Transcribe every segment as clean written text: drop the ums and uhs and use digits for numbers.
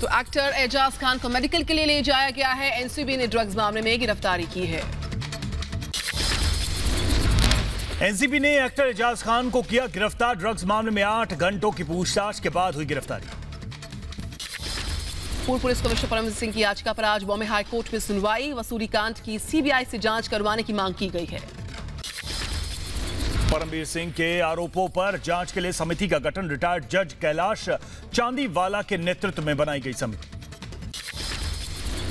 तो एक्टर एजाज खान को मेडिकल के लिए ले जाया गया है। एनसीबी ने ड्रग्स मामले में गिरफ्तारी की है। एनसीबी ने एक्टर एजाज खान को किया गिरफ्तार। ड्रग्स मामले में 8 घंटों की पूछताछ के बाद हुई गिरफ्तारी। पूर्व पुलिस कमिश्नर परमवीर सिंह की याचिका पर आज बॉम्बे हाई कोर्ट में सुनवाई। वसूली कांड की सीबीआई से जांच करवाने की मांग की गई है। परमवीर सिंह के आरोपों पर जांच के लिए समिति का गठन। रिटायर्ड जज कैलाश चांदीवाला के नेतृत्व में बनाई गई समिति।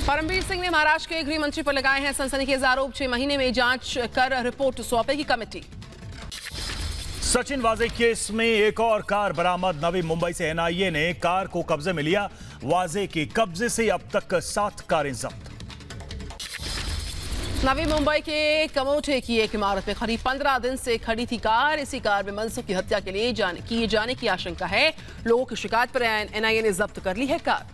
परमवीर सिंह ने महाराष्ट्र के गृह मंत्री पर लगाए हैं सनसनीखेज आरोप। 6 महीने में जांच कर रिपोर्ट सौंपेगी कमेटी। सचिन वाजे केस में एक और कार बरामद। नवी मुंबई से एनआईए ने कार को कब्जे में लिया। वाजे के कब्जे से अब तक 7 कारें जब्त। नवी मुंबई के कमोठे की एक इमारत में करीब 15 दिन से खड़ी थी कार। इसी कार में मनसुख की हत्या के लिए किए जाने की आशंका है। लोगों की शिकायत पर एनआईए ने जब्त कर ली है कार।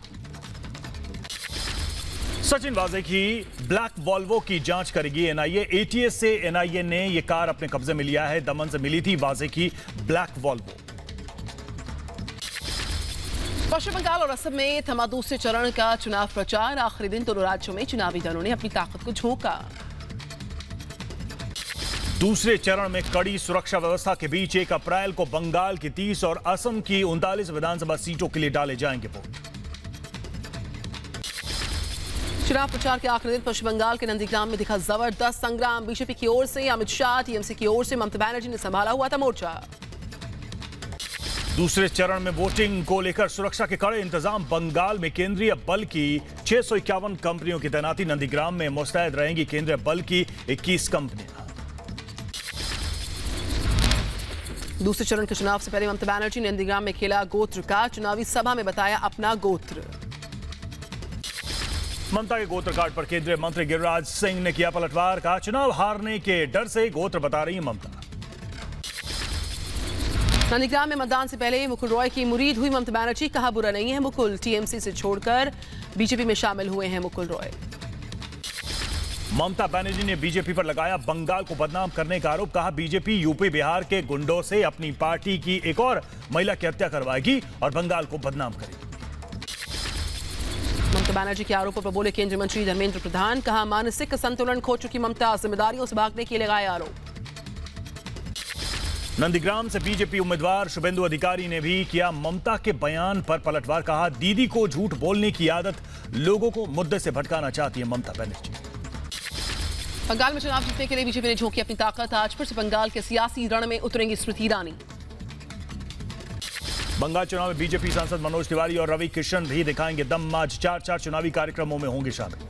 सचिन वाजे की ब्लैक वॉल्वो की जांच करेगी एनआईए। एटीएस से एनआईए ने यह कार अपने कब्जे में लिया है। दमन से मिली थी वाजे की ब्लैक वॉल्वो। पश्चिम बंगाल और असम में थमा दूसरे चरण का चुनाव प्रचार। आखिरी दिन दोनों राज्यों में चुनावी दलों ने अपनी ताकत को झोंका। दूसरे चरण में कड़ी सुरक्षा व्यवस्था के बीच 1 अप्रैल को बंगाल की 30 और असम की 39 विधानसभा सीटों के लिए डाले जाएंगे वोट। चुनाव प्रचार के आखिरी दिन पश्चिम बंगाल के नंदीग्राम में दिखा जबरदस्त संग्राम। बीजेपी की ओर से अमित शाह, टीएमसी की ओर से ममता बनर्जी ने संभाला हुआ था मोर्चा। दूसरे चरण में वोटिंग को लेकर सुरक्षा के कड़े इंतजाम। बंगाल में केंद्रीय बल की 651 कंपनियों की तैनाती। नंदीग्राम में मुस्तैद रहेंगी केंद्रीय बल की 21 कंपनियां। दूसरे चरण के चुनाव से पहले ममता बनर्जी ने नंदीग्राम में खेला गोत्र का। चुनावी सभा में बताया अपना गोत्र। ममता के गोत्र कार्ड पर केंद्रीय मंत्री गिरिराज सिंह ने किया पलटवार। कहा चुनाव हारने के डर से गोत्र बता रही है ममता। नंदीग्राम में मतदान से पहले मुकुल रॉय की मुरीद हुई ममता बनर्जी। कहा बुरा नहीं है मुकुल, टीएमसी से छोड़कर बीजेपी में शामिल हुए हैं मुकुल रॉय। ममता बनर्जी ने बीजेपी पर लगाया बंगाल को बदनाम करने का आरोप। कहा बीजेपी यूपी बिहार के गुंडों से अपनी पार्टी की एक और महिला की हत्या करवाएगी और बंगाल को बदनाम करेगी। ममता बनर्जी के आरोपों पर बोले केंद्रीय मंत्री धर्मेंद्र प्रधान। कहा मानसिक संतुलन खो चुकी ममता, जिम्मेदारियों से भागने के लिए लगाए आरोप। नंदीग्राम से बीजेपी उम्मीदवार शुभेंदु अधिकारी ने भी किया ममता के बयान पर पलटवार। कहा दीदी को झूठ बोलने की आदत, लोगों को मुद्दे से भटकाना चाहती है ममता बनर्जी। बंगाल में चुनाव जीतने के लिए बीजेपी ने झोंकी अपनी ताकत। आज फिर से बंगाल के सियासी रण में उतरेंगी स्मृति ईरानी। बंगाल चुनाव में बीजेपी सांसद मनोज तिवारी और रवि किशन भी दिखाएंगे दम। आज 4 चुनावी कार्यक्रमों में होंगे शामिल।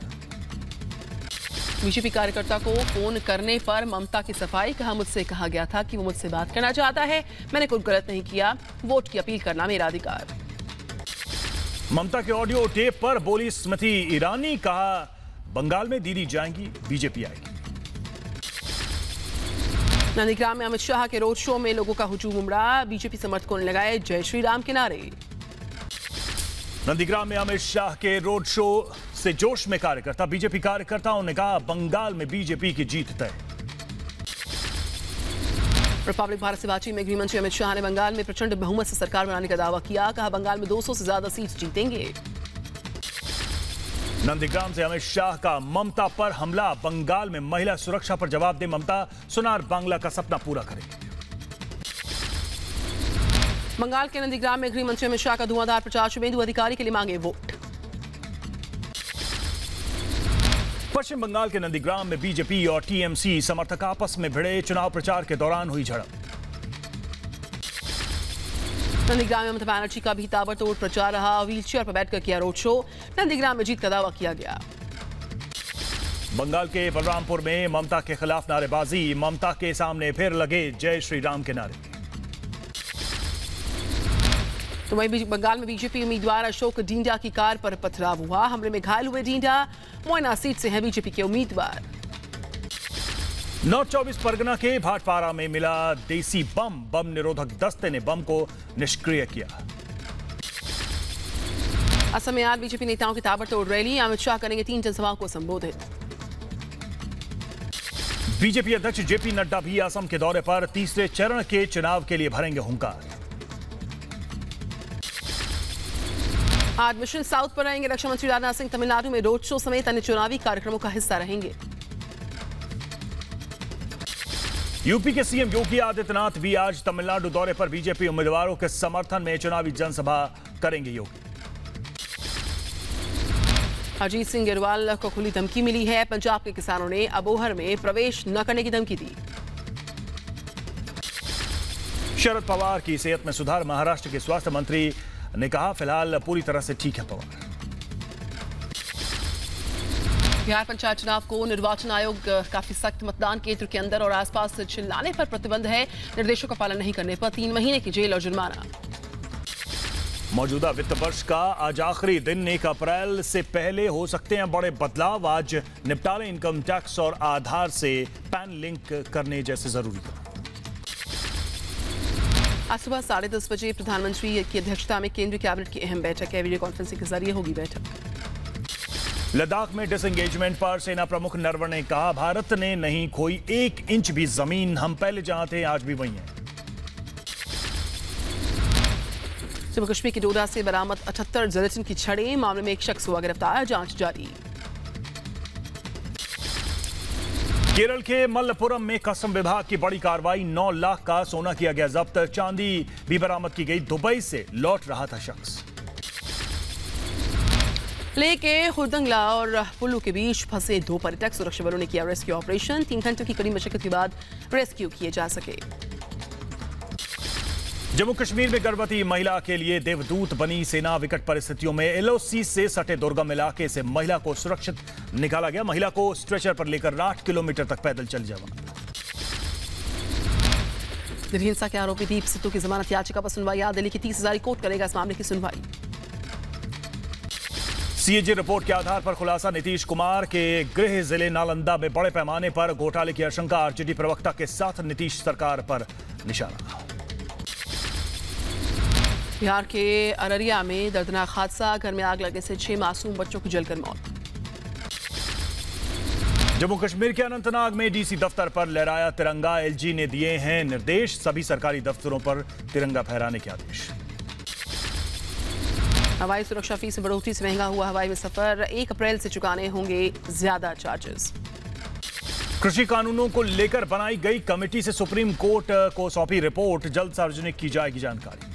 बीजेपी कार्यकर्ता को फोन करने पर ममता की सफाई। कहा मुझसे कहा गया था कि वो मुझसे बात करना चाहता है, मैंने कुछ गलत नहीं किया। वोट की अपील करना मेरा अधिकार। ममता के ऑडियो टेप पर बोली स्मृति ईरानी। कहा बंगाल में दीदी जाएंगी, बीजेपी आएगी। नंदीग्राम में अमित शाह के रोड शो में लोगों का हुजूम उमड़ा। बीजेपी समर्थकों ने लगाए जय श्री राम के नारे। नंदीग्राम में अमित शाह के रोड शो से जोश में कार्यकर्ता। बीजेपी कार्यकर्ताओं ने कहा बंगाल में बीजेपी की जीत तय। रिपब्लिक भारत से बातचीत में गृह मंत्री अमित शाह ने बंगाल में प्रचंड बहुमत से सरकार बनाने का दावा किया। कहा बंगाल में 200 से ज्यादा सीट जीतेंगे। नंदीग्राम से अमित शाह का ममता पर हमला। बंगाल में महिला सुरक्षा पर जवाब दे ममता, सुनार बांग्ला का सपना पूरा करेंगे। बंगाल के नंदीग्राम में गृह मंत्री अमित शाह का धुआंधार प्रचार। शुभेंदु अधिकारी के लिए मांगे वोट। पश्चिम बंगाल के नंदीग्राम में बीजेपी और टीएमसी समर्थक आपस में भिड़े। चुनाव प्रचार के दौरान हुई झड़प। नंदीग्राम में ममता बनर्जी का भी ताबड़तोड़ प्रचार रहा। व्हीलचेयर पर बैठकर किया रोड शो। नंदीग्राम में जीत का दावा किया गया। बंगाल के बलरामपुर में ममता के खिलाफ नारेबाजी। ममता के सामने फिर लगे जय श्री राम के नारे। तो वहीं बंगाल में बीजेपी उम्मीदवार अशोक डिंडा की कार पर पथराव हुआ। हमले में घायल हुए डिंडा। मोयना सीट से हैं बीजेपी के उम्मीदवार। नॉर्थ 24 परगना के भाटपारा में मिला देसी बम। बम निरोधक दस्ते ने बम को निष्क्रिय किया। असम में आज बीजेपी नेताओं की ताबड़तोड़ रैली। अमित शाह करेंगे 3 जनसभाओं को संबोधित। बीजेपी अध्यक्ष जेपी नड्डा भी असम के दौरे पर। तीसरे चरण के चुनाव के लिए भरेंगे हुंकार। आज मिशन साउथ पर रहेंगे रक्षा मंत्री राजनाथ सिंह। तमिलनाडु में रोड शो समेत अन्य चुनावी कार्यक्रमों का हिस्सा रहेंगे। यूपी के सीएम योगी आदित्यनाथ भी आज तमिलनाडु दौरे पर बीजेपी उम्मीदवारों के समर्थन में चुनावी जनसभा करेंगे। योगी अजीत सिंह गिरवाल को खुली धमकी मिली है। पंजाब के किसानों ने अबोहर में प्रवेश न करने की धमकी दी। शरद पवार की सेहत में सुधार। महाराष्ट्र के स्वास्थ्य मंत्री ने कहा फिलहाल पूरी तरह से ठीक है पवार। बिहार पंचायत चुनाव को निर्वाचन आयोग काफी सख्त। मतदान केंद्र के अंदर और आसपास चिल्लाने पर प्रतिबंध है। निर्देशों का पालन नहीं करने पर 3 महीने की जेल और जुर्माना। मौजूदा वित्त वर्ष का आज आखिरी दिन। 1 अप्रैल से पहले हो सकते हैं बड़े बदलाव। आज निपटारे इनकम टैक्स और आधार से पैन लिंक करने जैसे जरूरी काम। आज सुबह 10:30 बजे प्रधानमंत्री की अध्यक्षता में केंद्रीय कैबिनेट की अहम बैठक है। वीडियो कॉन्फ्रेंसिंग के जरिए होगी बैठक। लद्दाख में डिसएंगेजमेंट पर सेना प्रमुख नरवणे ने कहा भारत ने नहीं खोई 1 इंच भी जमीन। हम पहले जहां थे आज भी वहीं हैं। जम्मू कश्मीर के डोडा से बरामद 78 जिलेटिन की छड़ें। मामले में एक शख्स हुआ गिरफ्तार। जांच जारी। केरल के मल्लपुरम में कस्टम विभाग की बड़ी कार्रवाई। 9 लाख का सोना किया गया जब्त। चांदी भी बरामद की गई। दुबई से लौट रहा था शख्स। लेके हुरदंगला और पुल्लू के बीच फंसे 2 पर्यटक। सुरक्षा बलों ने किया रेस्क्यू ऑपरेशन। 3 घंटों की कड़ी मशक्कत के बाद रेस्क्यू किए जा सके। जम्मू कश्मीर में गर्भवती महिला के लिए देवदूत बनी सेना। विकट परिस्थितियों में एलओसी से सटे दुर्गम इलाके से महिला को सुरक्षित निकाला गया। महिला को स्ट्रेचर पर लेकर 8 किलोमीटर तक पैदल चल जावा। दिल्ली हिंसा के आरोपी दीप सिद्धू की जमानत याचिका पर सुनवाई। आज दिल्ली की 30,000 कोर्ट करेगा इस मामले की सुनवाई। सीएजी रिपोर्ट के आधार पर खुलासा। नीतीश कुमार के गृह जिले नालंदा में बड़े पैमाने पर घोटाले की आशंका। आरजेडी प्रवक्ता के साथ नीतीश सरकार पर निशाना। बिहार के अररिया में दर्दनाक हादसा। घर में आग लगने से 6 मासूम बच्चों की जलकर मौत। जम्मू कश्मीर के अनंतनाग में डीसी दफ्तर पर लहराया तिरंगा। एलजी ने दिए हैं निर्देश। सभी सरकारी दफ्तरों पर तिरंगा फहराने के आदेश। हवाई सुरक्षा फीस में बढ़ोतरी से महंगा हुआ हवाई में सफर। 1 अप्रैल से चुकाने होंगे ज्यादा चार्जेस। कृषि कानूनों को लेकर बनाई गई कमेटी से सुप्रीम कोर्ट को सौंपी रिपोर्ट। जल्द सार्वजनिक की जाएगी जानकारी।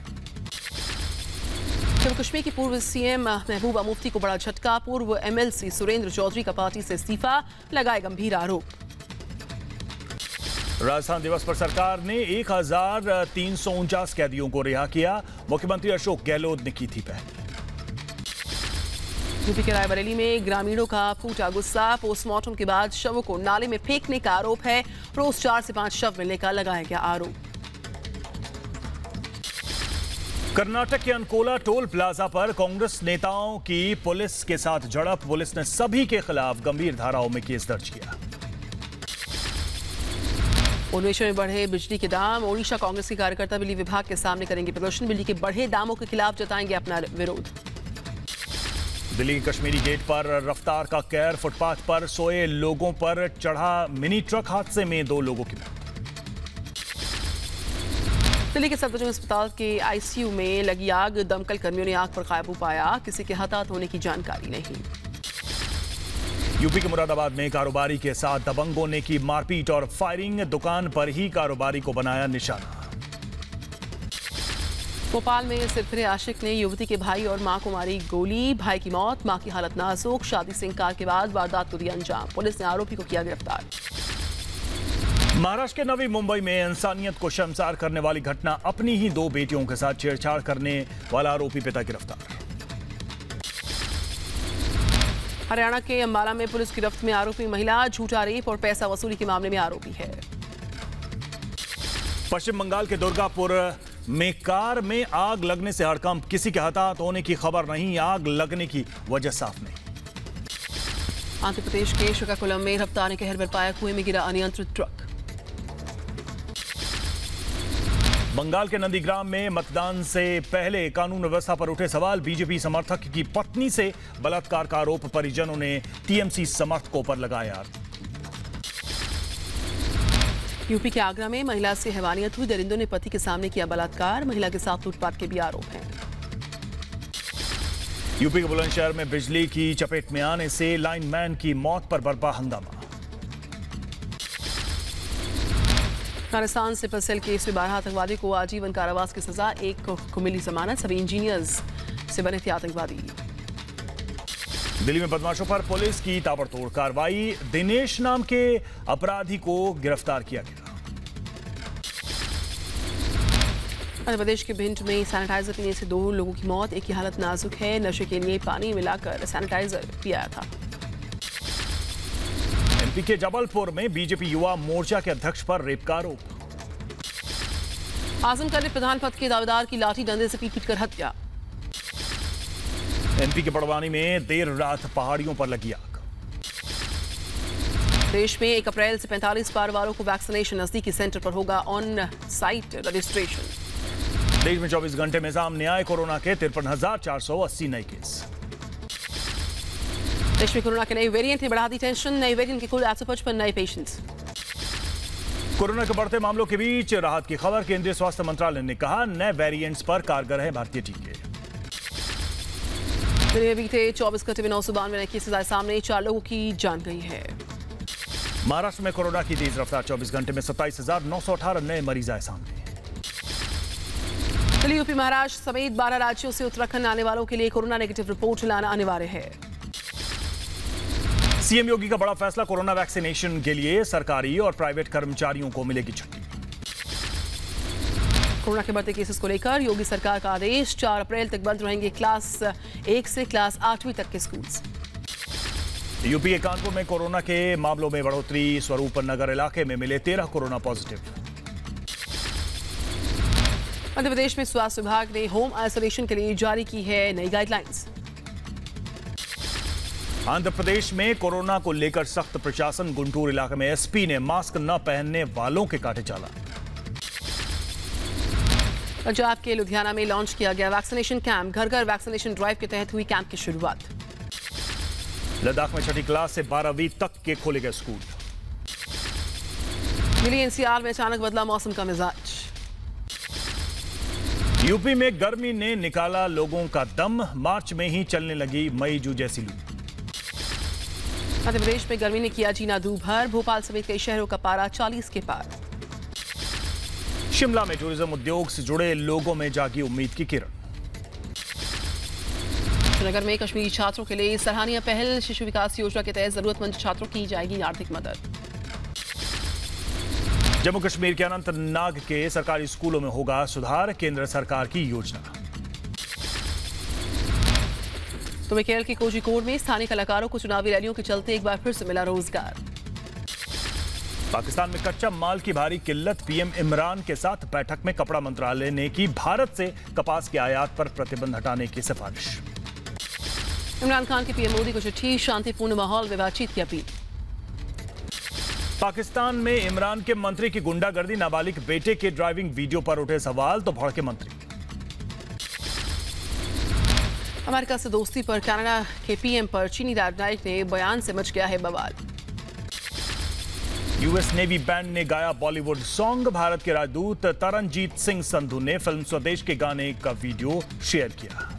जम्मू कश्मीर की पूर्व सीएम महबूबा मुफ्ती को बड़ा झटका। पूर्व एमएलसी सुरेंद्र चौधरी का पार्टी से इस्तीफा। लगाए गंभीर आरोप। राजस्थान दिवस पर सरकार ने 1349 कैदियों को रिहा किया। मुख्यमंत्री अशोक गहलोत ने की थी पहल। यूपी के रायबरेली में ग्रामीणों का फूटा गुस्सा। पोस्टमार्टम के बाद शवों को नाले में फेंकने का आरोप है। रोज 4 से 5 शव मिलने का लगाया गया आरोप। कर्नाटक के अंकोला टोल प्लाजा पर कांग्रेस नेताओं की पुलिस के साथ झड़प। पुलिस ने सभी के खिलाफ गंभीर धाराओं में केस दर्ज किया। भुवनेश्वर में बढ़े बिजली के दाम। ओडिशा कांग्रेस के कार्यकर्ता बिजली विभाग के सामने करेंगे प्रदर्शन। बिजली के बढ़े दामों के खिलाफ जताएंगे अपना विरोध। दिल्ली के कश्मीरी गेट पर रफ्तार का कहर। फुटपाथ पर सोए लोगों पर चढ़ा मिनी ट्रक। हादसे में 2 लोगों की मौत। दिल्ली के सफदरजंग अस्पताल के आईसीयू में लगी आग। दमकल कर्मियों ने आग पर काबू पाया। किसी के हताहत होने की जानकारी नहीं। यूपी के मुरादाबाद में कारोबारी के साथ दबंगों ने की मारपीट और फायरिंग। दुकान पर ही कारोबारी को बनाया निशाना। भोपाल में सिरफिरे आशिक ने युवती के भाई और मां को मारी गोली। भाई की मौत, मां की हालत नाजुक। शादी से इंकार के बाद वारदात को दिया अंजाम। पुलिस ने आरोपी को किया गिरफ्तार। महाराष्ट्र के नवी मुंबई में इंसानियत को शर्मसार करने वाली घटना। अपनी ही 2 बेटियों के साथ छेड़छाड़ करने वाला आरोपी पिता गिरफ्तार। हरियाणा के अंबाला में पुलिस गिरफ्त में आरोपी महिला। झूठा रेप और पैसा वसूली के मामले में आरोपी है। पश्चिम बंगाल के दुर्गापुर में कार में आग लगने से हड़कंप। किसी के हताहत होने की खबर नहीं। आग लगने की वजह साफ नहीं। आंध्र प्रदेश के श्रीकाकुलम में रफ्तार ने कहर बरपाया। कुएं में गिरा अनियंत्रित ट्रक। बंगाल के नंदीग्राम में मतदान से पहले कानून व्यवस्था पर उठे सवाल। बीजेपी समर्थक की पत्नी से बलात्कार का आरोप। परिजनों ने टीएमसी समर्थकों पर लगाया। यूपी के आगरा में महिला से हैवानियत हुई। दरिंदों ने पति के सामने किया बलात्कार। महिला के साथ लूटपाट के भी आरोप हैं। यूपी के बुलंदशहर में बिजली की चपेट में आने से लाइनमैन की मौत पर बरपा हंगामा। अफगानिस्तान से पसेल केस में 12 आतंकवादी को आजीवन कारावास की सजा, एक को मिली जमानत, सभी इंजीनियर्स से बने थे आतंकवादी। दिल्ली में बदमाशों पर पुलिस की ताबड़तोड़ कार्रवाई, दिनेश नाम के अपराधी को गिरफ्तार किया गया। मध्य प्रदेश के भिंड में सैनिटाइजर पीने से 2 लोगों की मौत, एक की हालत नाजुक है, नशे के लिए पानी मिलाकर सैनिटाइजर पिया था। एमपी के जबलपुर में बीजेपी युवा मोर्चा के अध्यक्ष पर रेप का आरोप। आजम ने प्रधान पद के दावेदार की लाठी डंडे से पीट कर हत्या। एमपी के बड़वानी में देर रात पहाड़ियों पर लगी आग। देश में 1 अप्रैल से 45 पार वालों को वैक्सीनेशन, नजदीकी सेंटर पर होगा ऑन साइट रजिस्ट्रेशन। देश में 24 घंटे में सामने आए कोरोना के 53,480 नए केस। देश में कोरोना के नए वेरिएंट ने बढ़ा दी टेंशन, नए वेरिएंट के कुल 855 नए पेशेंट्स। कोरोना के बढ़ते मामलों के बीच राहत की खबर, केंद्रीय स्वास्थ्य मंत्रालय ने कहा नए वेरिएंट्स पर कारगर है भारतीय टीके। दिल्ली में बीते 24 घंटे में 992 नए केसेस आए सामने, 4 लोगों की जान गई है। महाराष्ट्र में कोरोना की तेज रफ्तार, 24 घंटे में 27,918 नए मरीज आए सामने। दिल्ली, यूपी, महाराष्ट्र समेत 12 राज्यों से उत्तराखंड आने वालों के लिए कोरोना नेगेटिव रिपोर्ट लाना अनिवार्य है। सीएम योगी का बड़ा फैसला, कोरोना वैक्सीनेशन के लिए सरकारी और प्राइवेट कर्मचारियों को मिलेगी छुट्टी। कोरोना के बढ़ते केसेस को लेकर योगी सरकार का आदेश, 4 अप्रैल तक बंद रहेंगे क्लास 1 से क्लास 8वीं तक के स्कूल्स। यूपी के कानपुर में कोरोना के मामलों में बढ़ोतरी, स्वरूप नगर इलाके में मिले 13 कोरोना पॉजिटिव। मध्य प्रदेश में स्वास्थ्य विभाग ने होम आइसोलेशन के लिए जारी की है नई गाइडलाइंस। आंध्र प्रदेश में कोरोना को लेकर सख्त प्रशासन, गुंटूर इलाके में एसपी ने मास्क न पहनने वालों के काटे चालान। पंजाब के लुधियाना में लॉन्च किया गया वैक्सीनेशन कैंप, घर घर वैक्सीनेशन ड्राइव के तहत हुई कैंप की शुरुआत। लद्दाख में 6ठी क्लास से 12वीं तक के खोले गए स्कूल। दिल्ली एनसीआर में अचानक बदला मौसम का मिजाज। यूपी में गर्मी ने निकाला लोगों का दम, मार्च में ही चलने लगी मई जून जैसी लू। मध्य प्रदेश में गर्मी ने किया जीना दूभर, भोपाल समेत कई शहरों का पारा 40 के पार। शिमला में टूरिज्म उद्योग से जुड़े लोगों में जागी उम्मीद की किरण। श्रीनगर में कश्मीरी छात्रों के लिए सराहनीय पहल, शिशु विकास योजना के तहत जरूरतमंद छात्रों की जाएगी आर्थिक मदद। जम्मू कश्मीर के अनंतनाग के सरकारी स्कूलों में होगा सुधार, केंद्र सरकार की योजना। तो केरल के कोझिकोड में स्थानीय कलाकारों को चुनावी रैलियों के चलते एक बार फिर से मिला रोजगार। पाकिस्तान में कच्चा माल की भारी किल्लत, पीएम इमरान के साथ बैठक में कपड़ा मंत्रालय ने की भारत से कपास के आयात पर प्रतिबंध हटाने की सिफारिश। इमरान खान की पीएम मोदी को चिट्ठी, शांतिपूर्ण माहौल में बातचीत की अपील। पाकिस्तान में इमरान के मंत्री की गुंडागर्दी, नाबालिग बेटे के ड्राइविंग वीडियो पर उठे सवाल तो भड़के मंत्री। अमेरिका से दोस्ती पर कनाडा के पीएम पर चीनी राजनयिक ने बयान से मच गया है बवाल। यूएस नेवी बैंड ने गाया बॉलीवुड सॉन्ग, भारत के राजदूत तरनजीत सिंह संधू ने फिल्म स्वदेश के गाने का वीडियो शेयर किया।